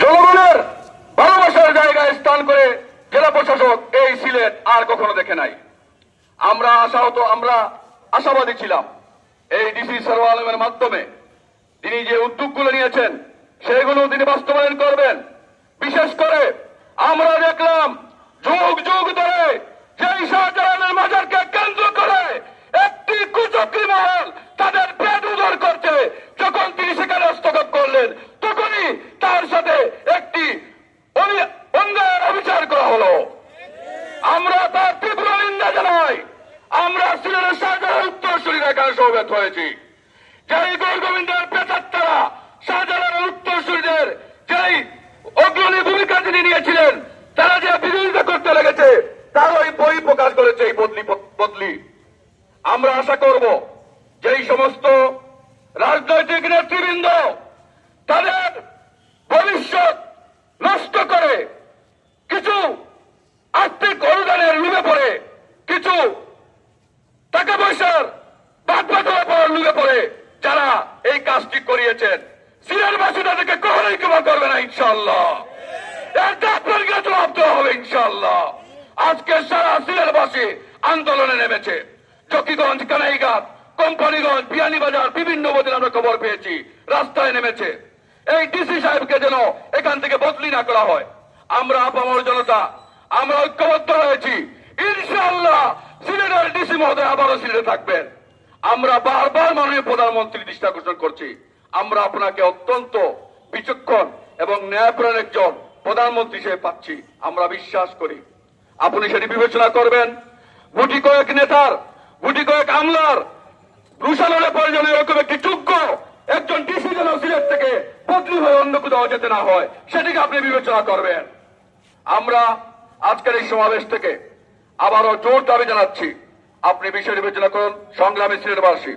জনগণের ভালোবাসার জায়গায় স্থান করে জেলা প্রশাসক এই সিলেট আর কখনো দেখে নাই। আমরা আশাবাদী ছিলাম এই ডিসি সরওয়ার আলমের মাধ্যমে তিনি যে উদ্যোগগুলো নিয়েছেন সেগুলো তিনি বাস্তবায়ন করবেন। বিশেষ করে আমরা দেখলাম যুগ যুগ ধরে যেই শাহজালালের মাজারকে কেন্দ্র করে একটি কুচক্রী মহল তাদের পেট উদর করছে, যখন তিনি সেখানে হস্তক্ষেপ করলেন তখনই তার সাথে একটি অন্যায়ের অবিচার করা হলো। আমরা তার তীব্র নিন্দা জানাই। আমরা সিলেটের শাহজালাল উত্তরসূরিরা এখানে সমবেত হয়েছি। যেই গৌরগোবিন্দের প্রেতাত্মারা শাহজালালের উত্তরসূরিদের যেই অগ্রণী ভূমিকা তিনি নিয়েছিলেন, তারা যে বিরোধিতা করতে লেগেছে তার ওই বই প্রকাশ করেছে এই বদলি। আমরা আশা করব যে এই সমস্ত রাজনৈতিক নেতৃবৃন্দ তাদের ভবিষ্যৎ নষ্ট করে কিছু আর্থিক অনুদানের লোভে পড়ে, কিছু টাকা পয়সার বাগবাটোয়ারা পাওয়ার লোভে পড়ে যারা এই কাজটি করিয়েছেন, সিলেটবাসী তাদেরকে কখনোই ক্ষমা করবে না ইনশাআল্লাহ। এর আপনাকে জবাব দেওয়া হবে ইনশাআল্লাহ। আজকে সারা সিলেটবাসী আন্দোলনে নেমেছে। চকিগঞ্জ, কানাইঘাট, কোম্পানিগঞ্জ, বিয়ানীবাজার বিভিন্ন বদিন আমরা খবর পেয়েছি রাস্তায় নেমেছে। এই ডিসি সাহেবকে যেন এখান থেকে বদলি না করা হয়। আমরা আপামর জনতা আমরা ঐক্যবদ্ধ হয়েছি। ইনশাআল্লাহ সিলেটের ডিসি মহোদয় আবারও সিলেটে থাকবেন। আমরা বারবার মাননীয় প্রধানমন্ত্রীর দৃষ্টি আকর্ষণ করছি। আমরা আপনাকে অত্যন্ত বিচক্ষণ এবং ন্যায়পরায়ণ একজন প্রধানমন্ত্রী হিসেবে পাচ্ছি। আমরা বিশ্বাস করি আপনি সেটি বিবেচনা করবেন। গুটি কয়েক নেতার, গুটি কয়েক আমলার রুশাল হলে প্রয়োজন এরকম একটি যোগ্য একজন ডিসি যেন সিলেট থেকে বদলি হয়ে অন্য কোথাও যেতে না হয়, সেটিকে আপনি বিবেচনা করবেন। আমরা আজকের এই সমাবেশ থেকে আবারও জোর দাবি জানাচ্ছি, আপনি বিষয়টি বিবেচনা করুন। সংগ্রামী সিলেটবাসী,